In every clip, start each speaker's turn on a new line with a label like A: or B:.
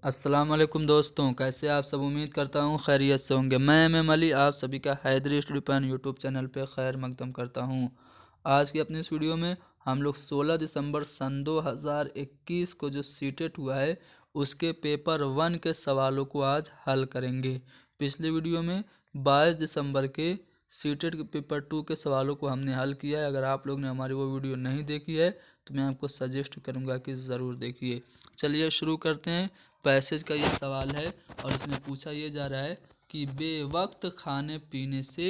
A: अस्सलाम वालेकुम दोस्तों, कैसे आप सब। उम्मीद करता हूँ खैरियत से होंगे। मैं एम अली आप सभी का Haidari study point YouTube channel पे खैर मकदम करता हूँ। आज की अपनी इस वीडियो में हम लोग 16 दिसंबर सन 2021 को जो सीटेट हुआ है उसके पेपर 1 के सवालों को आज हल करेंगे। पिछली वीडियो में 22 दिसंबर के सीटेट के पेपर 2 के सवालों को हमने हल किया है। अगर आप लोग ने हमारी वो वीडियो नहीं देखी है तो मैं आपको सजेस्ट करूँगा कि ज़रूर देखिए। चलिए शुरू करते हैं। पैसेज का ये सवाल है और इसमें पूछा ये जा रहा है कि बेवक्त खाने पीने से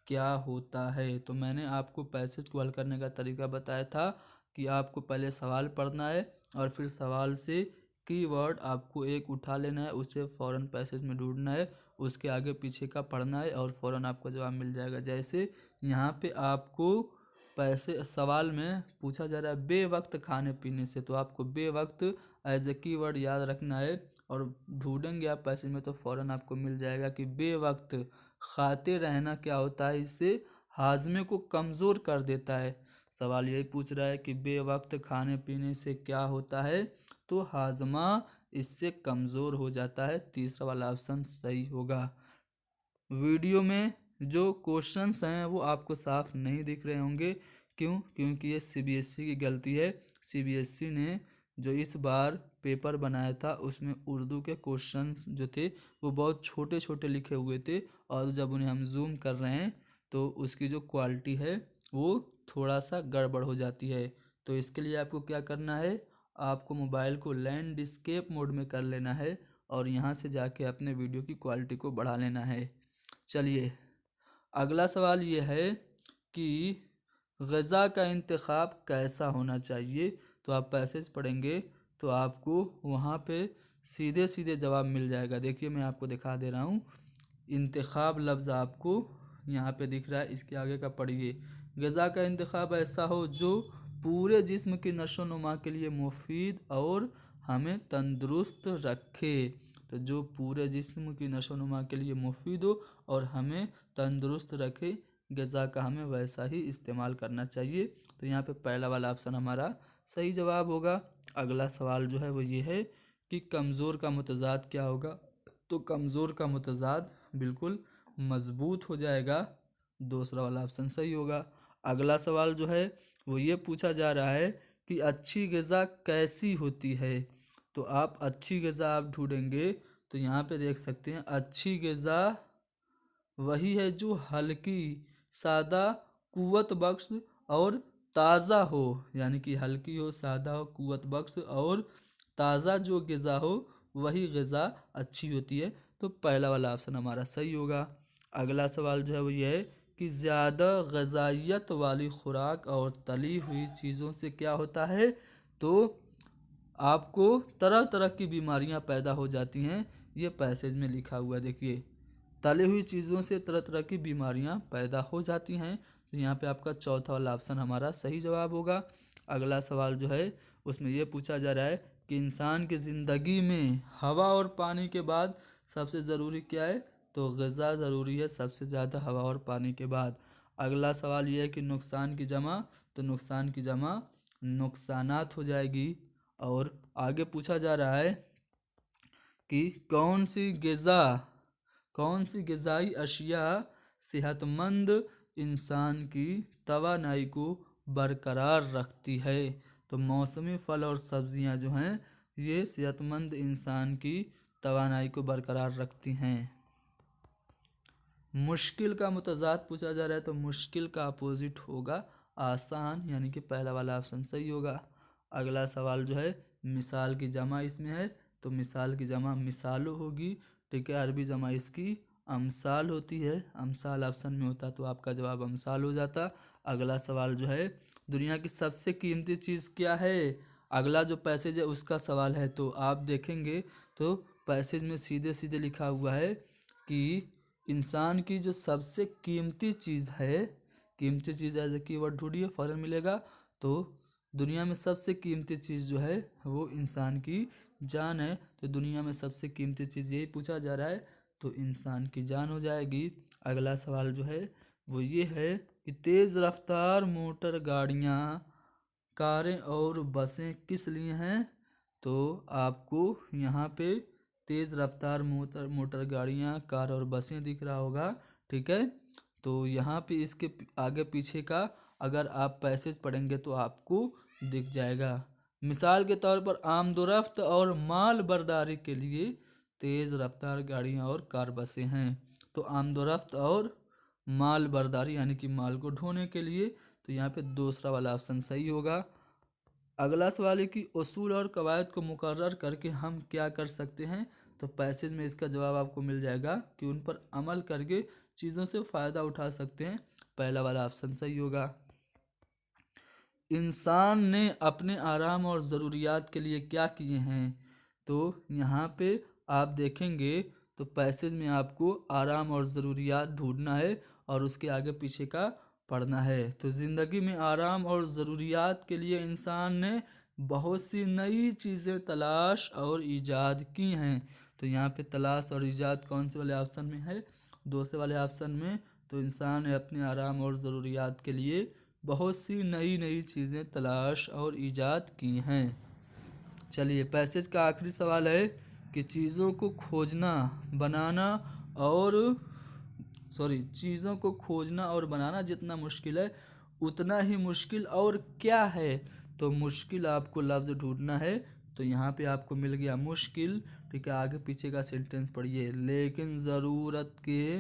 A: क्या होता है। तो मैंने आपको पैसेज को हल करने का तरीका बताया था कि आपको पहले सवाल पढ़ना है और फिर सवाल से कीवर्ड आपको एक उठा लेना है, उसे फ़ौरन पैसेज में ढूंढना है, उसके आगे पीछे का पढ़ना है और फ़ौरन आपको जवाब मिल जाएगा। जैसे यहाँ पे आपको पैसे सवाल में पूछा जा रहा है बेवक्त खाने पीने से, तो आपको बेवक्त एज ए कीवर्ड याद रखना है और ढूंढेंगे आप पैसे में तो फ़ौरन आपको मिल जाएगा कि बेवक्त खाते रहना क्या होता है। इससे हाजमे को कमज़ोर कर देता है। सवाल यही पूछ रहा है कि बेवक्त खाने पीने से क्या होता है, तो हाजमा इससे कमज़ोर हो जाता है। तीसरा वाला ऑप्शन सही होगा। वीडियो में जो क्वेश्चंस हैं वो आपको साफ नहीं दिख रहे होंगे। क्योंकि ये सीबीएसई की गलती है। सीबीएसई ने जो इस बार पेपर बनाया था उसमें उर्दू के क्वेश्चंस जो थे वो बहुत छोटे छोटे लिखे हुए थे और जब उन्हें हम जूम कर रहे हैं तो उसकी जो क्वालिटी है वो थोड़ा सा गड़बड़ हो जाती है। तो इसके लिए आपको क्या करना है, आपको मोबाइल को लैंडस्केप मोड में कर लेना है और यहाँ से जाके अपने वीडियो की क्वालिटी को बढ़ा लेना है। चलिए अगला सवाल ये है कि ग़ज़ा का इंतखाब कैसा होना चाहिए। तो आप पैसेज पढ़ेंगे तो आपको वहाँ पे सीधे सीधे जवाब मिल जाएगा। देखिए मैं आपको दिखा दे रहा हूँ। इंतखाब लफ्ज़ आपको यहाँ पे दिख रहा है, इसके आगे का पढ़िए। ग़ज़ा का इंतखाब ऐसा हो जो पूरे जिस्म की नशो नुमा के लिए मुफीद और हमें तंदुरुस्त रखे। तो जो पूरे जिस्म की नशो नुमा के लिए मुफीद हो और हमें तंदुरुस्त रखे, ग़ज़ा का हमें वैसा ही इस्तेमाल करना चाहिए। तो यहाँ पे पहला वाला ऑप्शन हमारा सही जवाब होगा। अगला सवाल जो है वो ये है कि कमज़ोर का मुतज़ाद क्या होगा। तो कमज़ोर का मुतज़ाद बिल्कुल मज़बूत हो जाएगा। दूसरा वाला ऑप्शन सही होगा। अगला सवाल जो है वो ये पूछा जा रहा है कि अच्छी ग़ज़ा कैसी होती है। तो आप अच्छी ग़ज़ा आप ढूंढेंगे तो यहाँ पे देख सकते हैं अच्छी ग़ज़ा वही है जो हल्की, सादा, कुव्वत बख्श और ताज़ा हो। यानी कि हल्की हो, सादा हो, कुव्वत बख्श और ताज़ा जो ग़िज़ा हो वही ग़िज़ा अच्छी होती है। तो पहला वाला ऑप्शन हमारा सही होगा। अगला सवाल जो है वो ये है कि ज़्यादा ग़ज़ाइयत वाली खुराक और तली हुई चीज़ों से क्या होता है। तो आपको तरह तरह की बीमारियां पैदा हो जाती हैं। ये पैसेज में लिखा हुआ है, देखिए तली हुई चीज़ों से तरह तरह की बीमारियां पैदा हो जाती हैं। तो यहाँ पे आपका चौथा वाला ऑप्शन हमारा सही जवाब होगा। अगला सवाल जो है उसमें ये पूछा जा रहा है कि इंसान की ज़िंदगी में हवा और पानी के बाद सबसे ज़रूरी क्या है। तो ग़िज़ा ज़रूरी है सबसे ज़्यादा हवा और पानी के बाद। अगला सवाल ये है कि नुकसान की जमा, तो नुकसान की जमा नुकसानात हो जाएगी। और आगे पूछा जा रहा है कि कौन सी ग़िज़ाई अशिया सेहतमंद इंसान की तवानाई को बरकरार रखती है। तो मौसमी फल और सब्जियां जो हैं ये सेहतमंद इंसान की तवानाई को बरकरार रखती हैं। मुश्किल का मुतज़ाद पूछा जा रहा है तो मुश्किल का अपोजिट होगा आसान, यानी कि पहला वाला ऑप्शन सही होगा। अगला सवाल जो है मिसाल की जमा इसमें है तो मिसाल की जमा मिसालो होगी। ठीक है, अरबी जमा इसकी अमसाल होती है। अमसाल ऑप्शन में होता तो आपका जवाब अमसाल हो जाता। अगला सवाल जो है दुनिया की सबसे कीमती चीज़ क्या है। अगला जो पैसेज है उसका सवाल है। तो आप देखेंगे तो पैसेज में सीधे सीधे लिखा हुआ है कि इंसान की जो सबसे कीमती चीज़ है, कीमती चीज़ एज ए कीवर्ड ढूंढिए फ़ौरन मिलेगा। तो दुनिया में सबसे कीमती चीज़ जो है वो इंसान की जान है। तो दुनिया में सबसे कीमती चीज़ यही पूछा जा रहा है तो इंसान की जान हो जाएगी। अगला सवाल जो है वो ये है कि तेज़ रफ्तार मोटर गाड़ियाँ, कारें और बसें किस लिए हैं। तो आपको यहाँ पे तेज़ रफ्तार मोटर गाड़ियाँ, कार और बसें दिख रहा होगा। ठीक है, तो यहाँ पे इसके आगे पीछे का अगर आप पैसेज पढ़ेंगे तो आपको दिख जाएगा। मिसाल के तौर पर आमदोरफ्त और माल बर्दारी के लिए तेज़ रफ्तार गाड़ियाँ और कार बसें हैं। तो आमदोरफ्त और माल बर्दारी यानी कि माल को ढोने के लिए, तो यहाँ पे दूसरा वाला ऑप्शन सही होगा। अगला सवाल है कि उसूल और कवायद को मुकर्रर करके हम क्या कर सकते हैं। तो पैसेज में इसका जवाब आपको मिल जाएगा कि उन पर अमल करके चीज़ों से फ़ायदा उठा सकते हैं। पहला वाला ऑप्शन सही होगा। इंसान ने अपने आराम और ज़रूरियात के लिए क्या किए हैं। तो यहाँ पे आप देखेंगे तो पैसेज में आपको आराम और ज़रूरियात ढूंढना है और उसके आगे पीछे का पढ़ना है। तो ज़िंदगी में आराम और ज़रूरियात के लिए इंसान ने बहुत सी नई चीज़ें तलाश और ईजाद की हैं। तो यहाँ पे तलाश और ईजाद कौन से वाले ऑप्शन में है, दूसरे वाले ऑप्शन में। तो इंसान ने अपने आराम और ज़रूरियात के लिए बहुत सी नई नई चीज़ें तलाश और ईजाद की हैं। चलिए, पैसेज का आखिरी सवाल है कि चीज़ों को खोजना और बनाना जितना मुश्किल है उतना ही मुश्किल और क्या है। तो मुश्किल आपको लफ्ज़ ढूंढना है। तो यहाँ पे आपको मिल गया मुश्किल। ठीक है, आगे पीछे का सेंटेंस पढ़िए। लेकिन ज़रूरत के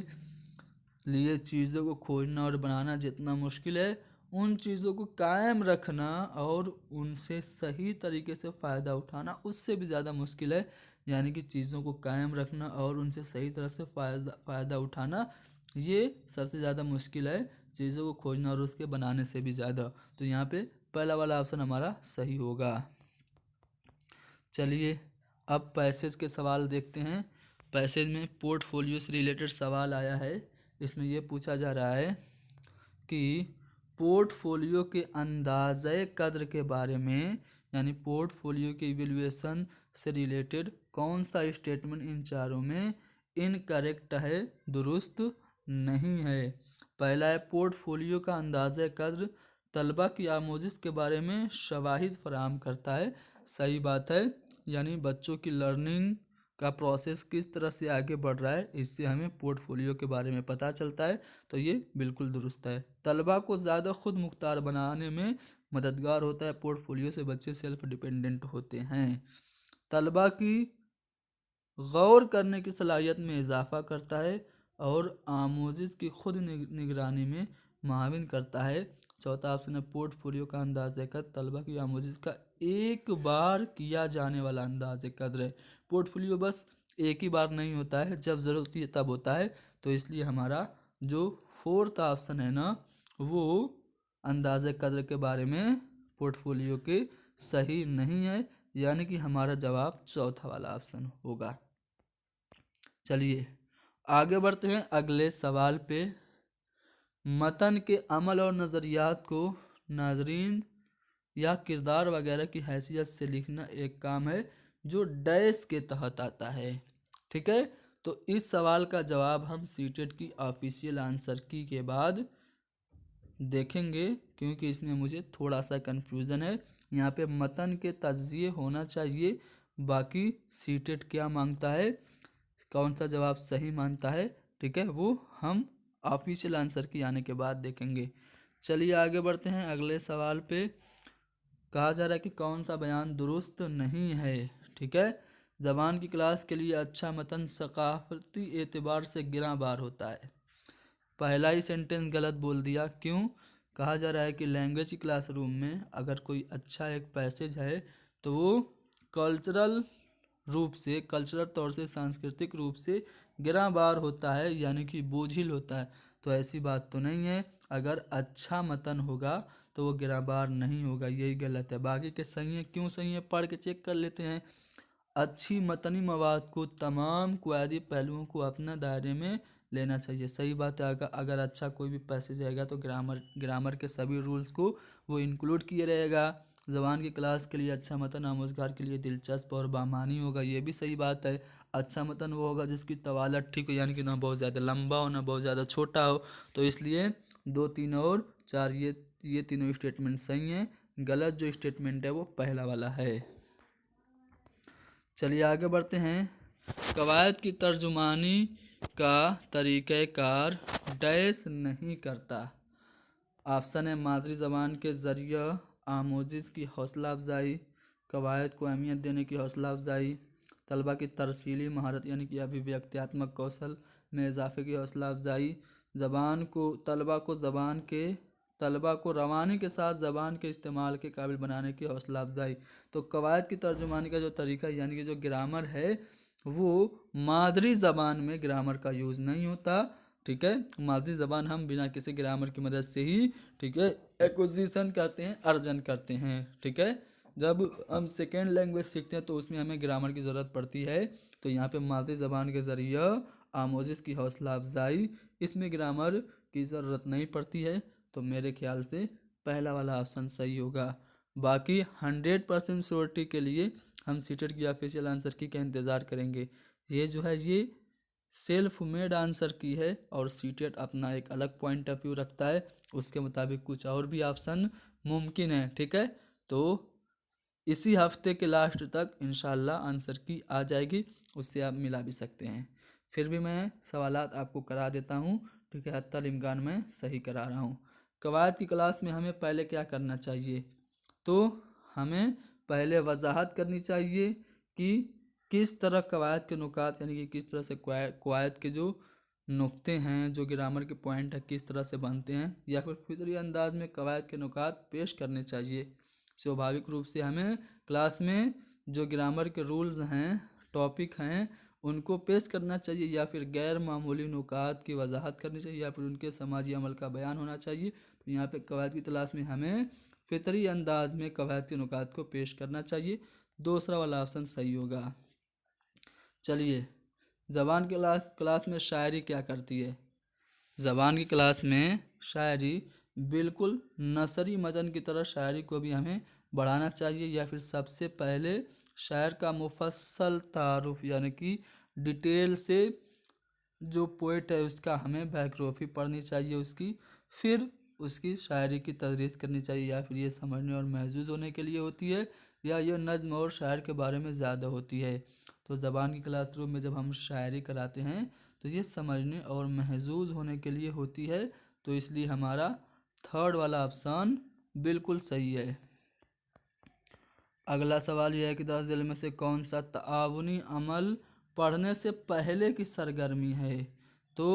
A: लिए चीज़ों को खोजना और बनाना जितना मुश्किल है उन चीज़ों को कायम रखना और उनसे सही तरीके से फ़ायदा उठाना उससे भी ज़्यादा मुश्किल है। यानी कि चीज़ों को कायम रखना और उनसे सही तरह से फ़ायदा उठाना ये सबसे ज़्यादा मुश्किल है चीज़ों को खोजना और उसके बनाने से भी ज़्यादा। तो यहाँ पे पहला वाला ऑप्शन हमारा सही होगा। चलिए, अब पैसेज के सवाल देखते हैं। पैसेज में पोर्टफोलियो से रिलेटेड सवाल आया है। इसमें यह पूछा जा रहा है कि पोर्टफोलियो के अंदाज़े कद्र के बारे में, यानी पोर्टफोलियो के इवैल्यूएशन से रिलेटेड कौन सा स्टेटमेंट इन चारों में इनकरेक्ट है, दुरुस्त नहीं है। पहला है, पोर्टफोलियो का अंदाज़े कद्र तलबा की आमोजिश के बारे में शवाहिद फराहम करता है। सही बात है, यानी बच्चों की लर्निंग का प्रोसेस किस तरह से आगे बढ़ रहा है इससे हमें पोर्टफोलियो के बारे में पता चलता है। तो ये बिल्कुल दुरुस्त है। तलबा को ज़्यादा खुद मुख्तार बनाने में मददगार होता है पोर्टफोलियो से बच्चे सेल्फ डिपेंडेंट होते हैं। तलबा की गौर करने की सलाहियत में इजाफा करता है और आमोजिश की खुद निगरानी में माविन करता है। चौथा ऑप्शन है, पोर्टफोलियो का अंदाज़ कद्र तलबा की आमोजिश का एक बार किया जाने वाला अंदाज़ कद्र है। पोर्टफोलियो बस एक ही बार नहीं होता है, जब ज़रूरत होती है तब होता है। तो इसलिए हमारा जो फोर्थ ऑप्शन है ना, वो अंदाज़ कद्र के बारे में पोर्टफोलियो के सही नहीं है, यानी कि हमारा जवाब चौथा वाला ऑप्शन होगा। चलिए, आगे बढ़ते हैं अगले सवाल पे। मतन के अमल और नज़रियात को नाजरीन या किरदार वगैरह की हैसियत से लिखना एक काम है जो डैश के तहत आता है। ठीक है, तो इस सवाल का जवाब हम सीटेट की ऑफिशियल आंसर की के बाद देखेंगे, क्योंकि इसमें मुझे थोड़ा सा कन्फ्यूज़न है। यहाँ पे मतन के तज्जिए होना चाहिए, बाकी सीटेट क्या मांगता है, कौन सा जवाब सही मानता है, ठीक है, वो हम ऑफिशियल आंसर की आने के बाद देखेंगे। चलिए आगे बढ़ते हैं अगले सवाल पे। कहा जा रहा है कि कौन सा बयान दुरुस्त नहीं है। ठीक है, ज़बान की क्लास के लिए अच्छा मतन सकाफती एतबार से गिरा बार होता है। पहला ही सेंटेंस गलत बोल दिया। क्यों? कहा जा रहा है कि लैंग्वेज की क्लासरूम में अगर कोई अच्छा एक पैसेज है तो वो कल्चरल तौर से, सांस्कृतिक रूप से गिराबार होता है, यानी कि बोझिल होता है। तो ऐसी बात तो नहीं है। अगर अच्छा मतन होगा तो वो गिराबार नहीं होगा, यही गलत है। बाकी के सही है। क्यों सही है, पढ़ के चेक कर लेते हैं। अच्छी मतनी मवाद को तमाम क़यादी पहलुओं को अपना दायरे में लेना चाहिए। सही बात है। अगर अच्छा कोई भी पैसेज आएगा तो ग्रामर के सभी रूल्स को वो इंक्लूड किए रहेगा। ज़बान की क्लास के लिए अच्छा मतन आमोज़गार के लिए दिलचस्प और बामानी होगा, ये भी सही बात है। अच्छा मतन वो होगा जिसकी तवालत ठीक हो, यानी कि ना बहुत ज़्यादा लंबा हो ना बहुत ज़्यादा छोटा हो। तो इसलिए 2, 3 और 4 ये तीनों स्टेटमेंट सही हैं। गलत जो स्टेटमेंट है वो पहला वाला है। चलिए आगे बढ़ते हैं। कवायद की तर्जुमानी का तरीक़ाकार डैश नहीं करता। ऑप्शन है मादरी ज़बान के ज़रिए आमोजिश की हौसला अफजाई, कवायद को अहमियत देने की हौसला अफजाई, तलबा की तरसीली महारत यानी कि अभिव्यक्त्यात्मक कौशल में इजाफे की हौसला अफजाई, तलबा को रवानी के साथ ज़बान के इस्तेमाल के काबिल बनाने की हौसला अफजाई। तो कवायद की तर्जुमानी का जो तरीका यानी कि जो ग्रामर है वो मादरी ज़बान में ग्रामर का यूज़ नहीं होता। ठीक है, मादरी ज़बान हम बिना किसी ग्रामर की मदद से ही ठीक है एक्विजिशन करते हैं, अर्जन करते हैं। ठीक है, जब हम सेकेंड लैंग्वेज सीखते हैं तो उसमें हमें ग्रामर की ज़रूरत पड़ती है। तो यहाँ पे मादरी ज़बान के ज़रिए आमोजिश की हौसला अफजाई, इसमें ग्रामर की ज़रूरत नहीं पड़ती है। तो मेरे ख्याल से पहला वाला ऑप्शन सही होगा। बाकी 100% श्योरिटी के लिए हम सीटेट की ऑफिशियल आंसर की का इंतज़ार करेंगे। ये जो है ये सेल्फ मेड आंसर की है और सीटेट अपना एक अलग पॉइंट ऑफ व्यू रखता है, उसके मुताबिक कुछ और भी ऑप्शन मुमकिन है। ठीक है, तो इसी हफ्ते के लास्ट तक इंशाल्लाह आंसर की आ जाएगी, उससे आप मिला भी सकते हैं। फिर भी मैं सवालात आपको करा देता हूँ। ठीक है, हत्तल इम्कान में सही करा रहा हूँ। कवायद की क्लास में हमें पहले क्या करना चाहिए, तो हमें पहले वजाहत करनी चाहिए कि किस तरह कवायद के नुकात यानी कि किस तरह से कवायद के जो नुक्ते हैं, जो ग्रामर के पॉइंट है, किस तरह से बनते हैं, या फिर फितरी अंदाज में कवायद के नुकात पेश करने चाहिए। स्वाभाविक रूप से हमें क्लास में जो ग्रामर के रूल्स हैं, टॉपिक हैं, उनको पेश करना चाहिए, या फिर गैर मामूली नुकात की वजाहत करनी चाहिए, या फिर उनके समाजी अमल का बयान होना चाहिए। तो यहाँ पे कवायद की तलाश में हमें फितरी अंदाज में कवायद के नुकात को पेश करना चाहिए। दूसरा वाला ऑप्शन सही होगा। चलिए, ज़बान के क्लास में शायरी क्या करती है। ज़बान की क्लास में शायरी बिल्कुल नसरी मदन की तरह शायरी को भी हमें बढ़ाना चाहिए, या फिर सबसे पहले शायर का मुफस्सल तारुफ यानी कि डिटेल से जो पोइट है उसका हमें बायोग्राफी पढ़नी चाहिए उसकी, फिर उसकी शायरी की तदरीस करनी चाहिए। या फिर ये समझने और महजूज होने के लिए होती है, या ये नज़्म और शायर के बारे में ज़्यादा होती है। तो ज़बान की क्लासरूम में जब हम शायरी कराते हैं तो ये समझने और महजूज होने के लिए होती है। तो इसलिए हमारा थर्ड वाला ऑप्शन बिल्कुल सही है। अगला सवाल यह है कि 10 जिले में से कौन सा ताआवुनी अमल पढ़ने से पहले की सरगर्मी है। तो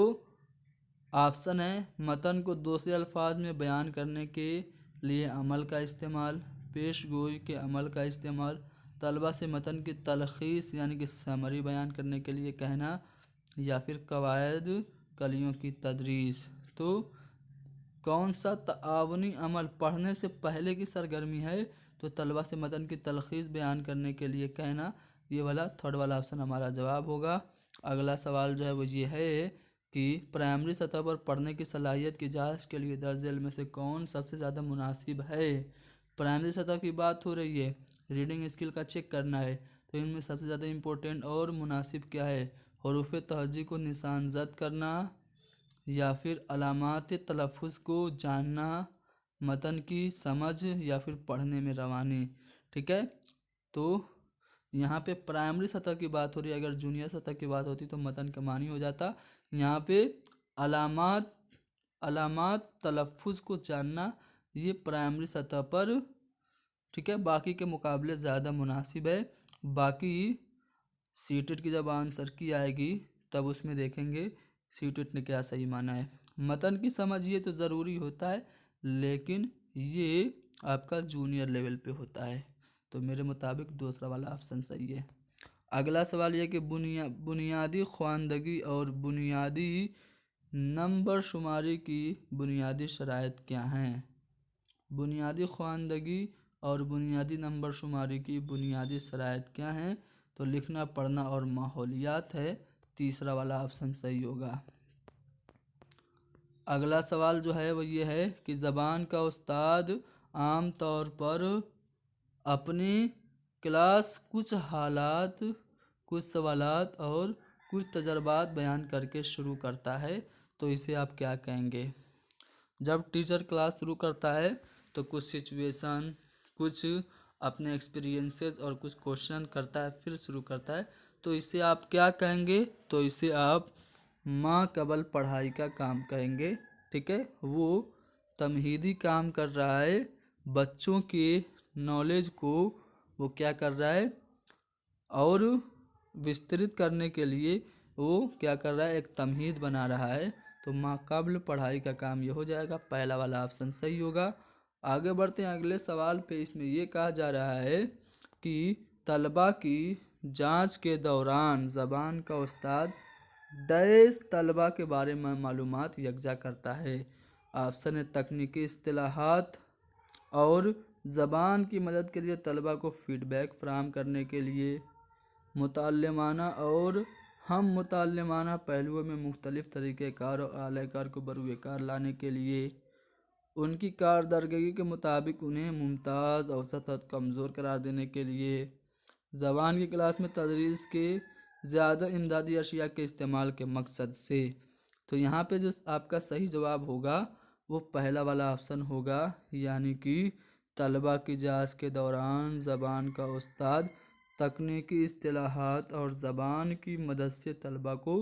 A: ऑप्शन है मतन को दूसरे अल्फाज में बयान करने के लिए अमल का इस्तेमाल, पेश गोई के अमल का इस्तेमाल, तलबा से मतन की तलखीस यानी कि समरी बयान करने के लिए कहना, या फिर कवायद कलियों की तदरीस। तो कौन सा ताआवुनी अमल पढ़ने से पहले की सरगर्मी है, तो तलबा से मतन की तलखीस बयान करने के लिए कहना, ये वाला थर्ड वाला ऑप्शन हमारा जवाब होगा। अगला सवाल जो है वो ये है कि प्राइमरी सतह पर पढ़ने की सलाहियत की जांच के लिए दर्ज झेल में से कौन सबसे ज़्यादा मुनासिब है। प्राइमरी सतह की बात हो रही है, रीडिंग स्किल का चेक करना है, तो इनमें सबसे ज़्यादा इम्पोर्टेंट और मुनासिब क्या है, हरूफ तहज्जी को निशानजद करना, या फिर अलामात तलफ़ुज़ को जानना, मतन की समझ, या फिर पढ़ने में रवानी। ठीक है, तो यहाँ पे प्राइमरी सतह की बात हो रही है, अगर जूनियर सतह की बात होती तो मतन का मानी हो जाता। यहाँ पे अलामात तलफ़ुज़ को जानना ये प्राइमरी सतह पर ठीक है बाकी के मुकाबले ज़्यादा मुनासिब है। बाकी सीटेट की जब आंसर की आएगी तब उसमें देखेंगे सीटेट ने क्या सही माना है। मतन की समझ ये तो ज़रूरी होता है, लेकिन ये आपका जूनियर लेवल पे होता है। तो मेरे मुताबिक दूसरा वाला ऑप्शन सही है। अगला सवाल यह कि बुनियादी ख्वानदगी और बुनियादी नंबर शुमारी की बुनियादी शराइत क्या हैं। बुनियादी ख्वानदगी और बुनियादी नंबर शुमारी की बुनियादी शराइत क्या हैं, तो लिखना, पढ़ना और माहौलियात है। तीसरा वाला ऑप्शन सही होगा। अगला सवाल जो है वो ये है कि ज़बान का उस्ताद आम तौर पर अपनी क्लास कुछ हालात, कुछ सवालात और कुछ तजर्बात बयान करके शुरू करता है, तो इसे आप क्या कहेंगे। जब टीचर क्लास शुरू करता है तो कुछ सिचुएशन, कुछ अपने एक्सपीरियंसेस और कुछ क्वेश्चन करता है, फिर शुरू करता है, तो इसे आप क्या कहेंगे, तो इसे आप माँ कबल पढ़ाई का काम कहेंगे। ठीक है, वो तमहीदी काम कर रहा है, बच्चों के नॉलेज को वो क्या कर रहा है और विस्तृत करने के लिए वो क्या कर रहा है, एक तमहीद बना रहा है। तो माक़ाबल पढ़ाई का काम ये हो जाएगा, पहला वाला ऑप्शन सही होगा। आगे बढ़ते हैं अगले सवाल पे। इसमें ये कहा जा रहा है कि तलबा की जांच के दौरान ज़बान का उस्ताद डैश तलबा के बारे में मालूमात यकजा करता है। ऑप्शन है तकनीकी इस्तिलाहात और ज़बान की मदद के लिए तलबा को फ़ीडबैक फ़राहम करने के लिए, मुताल्लिमाना और हम मुताल्लिमाना पहलुओं में मुख्तलिफ़ तरीक़ेकार और आलाकार को बरूएकार लाने के लिए, उनकी कारदर्दगी के मुताबिक उन्हें मुमताज़, औसत और कमज़ोर करार देने के लिए, ज़बान की क्लास में तदरीस के ज़्यादा इमदादी अशिया के इस्तेमाल के मकसद से। तो यहाँ पे जो आपका सही जवाब होगा वो पहला वाला ऑप्शन होगा, यानी कि तलबा की जांच के दौरान ज़बान का उस्ताद तकनीकी इस्तिलाहात और ज़बान की मदद से तलबा को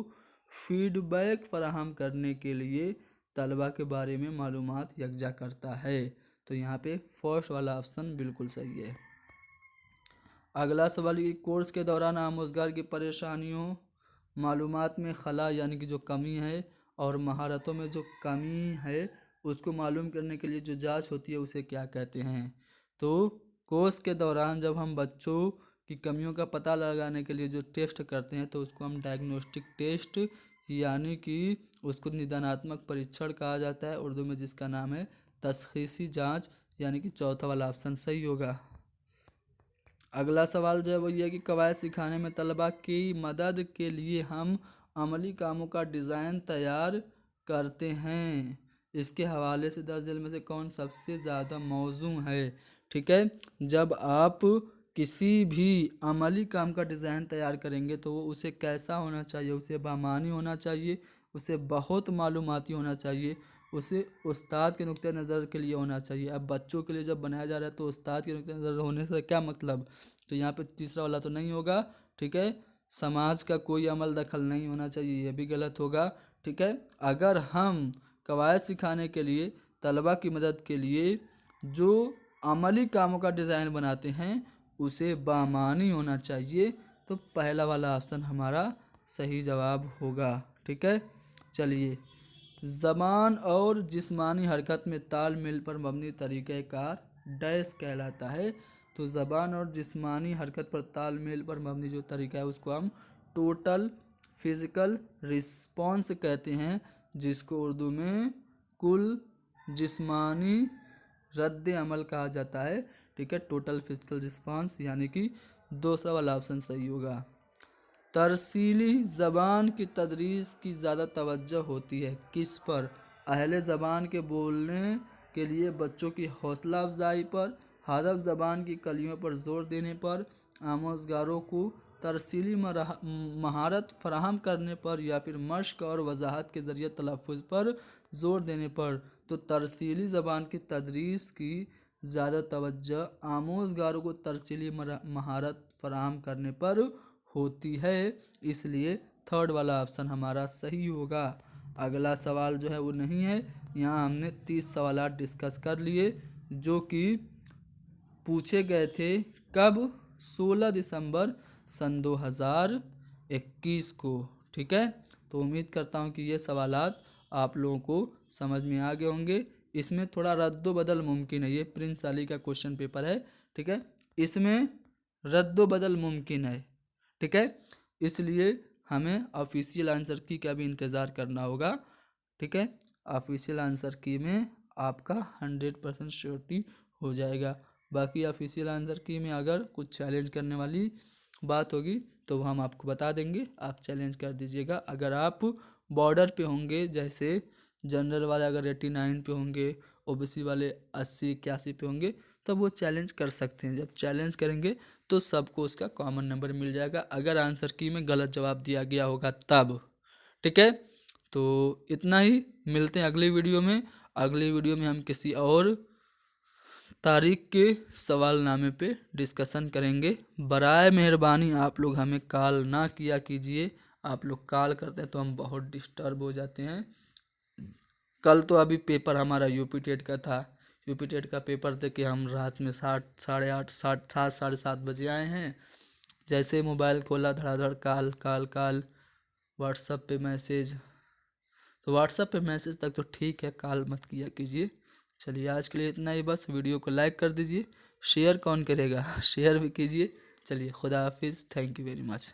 A: फीडबैक फराहम करने के लिए तलबा के बारे में मालूमात यकजा करता है। तो यहाँ पे फर्स्ट वाला ऑप्शन बिल्कुल सही है। अगला सवाल, ये कोर्स के दौरान आमोज़गार की परेशानियों, मालूमात में खला यानी कि जो कमी है और महारतों में जो कमी है उसको मालूम करने के लिए जो जांच होती है उसे क्या कहते हैं। तो कोर्स के दौरान जब हम बच्चों की कमियों का पता लगाने के लिए जो टेस्ट करते हैं तो उसको हम डायग्नोस्टिक टेस्ट यानी कि उसको निदानात्मक परीक्षण कहा जाता है उर्दू में, जिसका नाम है तशख़ीसी जांच, यानी कि चौथा वाला ऑप्शन सही होगा। अगला सवाल जो है वो ये है कि कवायद सिखाने में तलबा की मदद के लिए हम अमली कामों का डिज़ाइन तैयार करते हैं, इसके हवाले से 10 में से कौन सबसे ज़्यादा मौजू है। ठीक है, जब आप किसी भी अमली काम का डिज़ाइन तैयार करेंगे तो वो उसे कैसा होना चाहिए, उसे बामानी होना चाहिए, उसे बहुत मालूमाती होना चाहिए, उसे उस्ताद के नुक्ते नज़र के लिए होना चाहिए। अब बच्चों के लिए जब बनाया जा रहा है तो उस्ताद के नुक्ते नज़र होने से क्या मतलब, तो यहाँ पे तीसरा वाला तो नहीं होगा। ठीक है, समाज का कोई अमल दखल नहीं होना चाहिए, ये भी गलत होगा। ठीक है, अगर हम कवायद सिखाने के लिए तलबा की मदद के लिए जो अमली कामों का डिज़ाइन बनाते हैं उसे बामानी होना चाहिए, तो पहला वाला ऑप्शन हमारा सही जवाब होगा। ठीक है, चलिए, ज़बान और जिस्मानी हरकत में तालमेल पर मबनी तरीक़ाकार डैश कहलाता है। तो ज़बान और जिस्मानी हरकत पर तालमेल पर मबनी जो तरीका है उसको हम टोटल फिज़िकल रिस्पॉन्स कहते हैं, जिसको उर्दू में कुल जिस्मानी रद्द अमल कहा जाता है। ठीक है, टोटल फिज़िकल रिस्पॉन्स, यानी कि दूसरा वाला ऑप्शन सही होगा। तरसीली ज़बान की तदरीस की ज़्यादा तवज्जो होती है किस पर, अहले ज़बान के बोलने के लिए बच्चों की हौसला अफजाई पर, हदफ ज़बान की कलियों पर ज़ोर देने पर, आमोज़गारों को तरसीली महारत फराहम करने पर, या फिर मश्क और वजाहत के ज़रिए तलफ़ुज़ पर ज़ोर देने पर। तो तरसीली ज़बान की तदरीस की ज़्यादा तवज्जो आमोज़गारों को तरसीली महारत फराहम करने पर होती है, इसलिए थर्ड वाला ऑप्शन हमारा सही होगा। अगला सवाल जो है वो नहीं है, यहाँ हमने 30 सवाल डिस्कस कर लिए जो कि पूछे गए थे कब, 16 दिसंबर सन 2021 को। ठीक है, तो उम्मीद करता हूँ कि ये सवालात आप लोगों को समझ में आ गए होंगे। इसमें थोड़ा रद्दो बदल मुमकिन है, ये प्रिंस अली का क्वेश्चन पेपर है। ठीक है, इसमें रद्दो बदल मुमकिन है। ठीक है, इसलिए हमें ऑफिशियल आंसर की का भी इंतज़ार करना होगा। ठीक है, ऑफिशियल आंसर की में आपका 100% श्योरिटी हो जाएगा। बाकी ऑफिशियल आंसर की में अगर कुछ चैलेंज करने वाली बात होगी तो हम आपको बता देंगे, आप चैलेंज कर दीजिएगा। अगर आप बॉर्डर पे होंगे, जैसे जनरल वाले अगर 89 पे होंगे, ओबीसी वाले 80-81 पे होंगे, तब वो चैलेंज कर सकते हैं। जब चैलेंज करेंगे तो सबको उसका कॉमन नंबर मिल जाएगा, अगर आंसर की में गलत जवाब दिया गया होगा तब। ठीक है, तो इतना ही, मिलते हैं अगली वीडियो में। अगली वीडियो में हम किसी और तारीख के सवालनामे पे डिस्कशन करेंगे। बराए मेहरबानी आप लोग हमें कॉल ना किया कीजिए। आप लोग कॉल करते हैं तो हम बहुत डिस्टर्ब हो जाते हैं। कल तो अभी पेपर हमारा यूपी टेट का था। यूपी टेट का पेपर दे के हम रात में 7, 8, 7:30 बजे आए हैं। जैसे मोबाइल खोला धड़ाधड़ कॉल कॉल कॉल, व्हाट्सएप पे मैसेज। तो व्हाट्सएप पे मैसेज तक तो ठीक है, कॉल मत किया कीजिए। चलिए आज के लिए इतना ही बस। वीडियो को लाइक कर दीजिए। शेयर कौन करेगा शेयर भी कीजिए। चलिए खुदा हाफिज़। Thank you very much.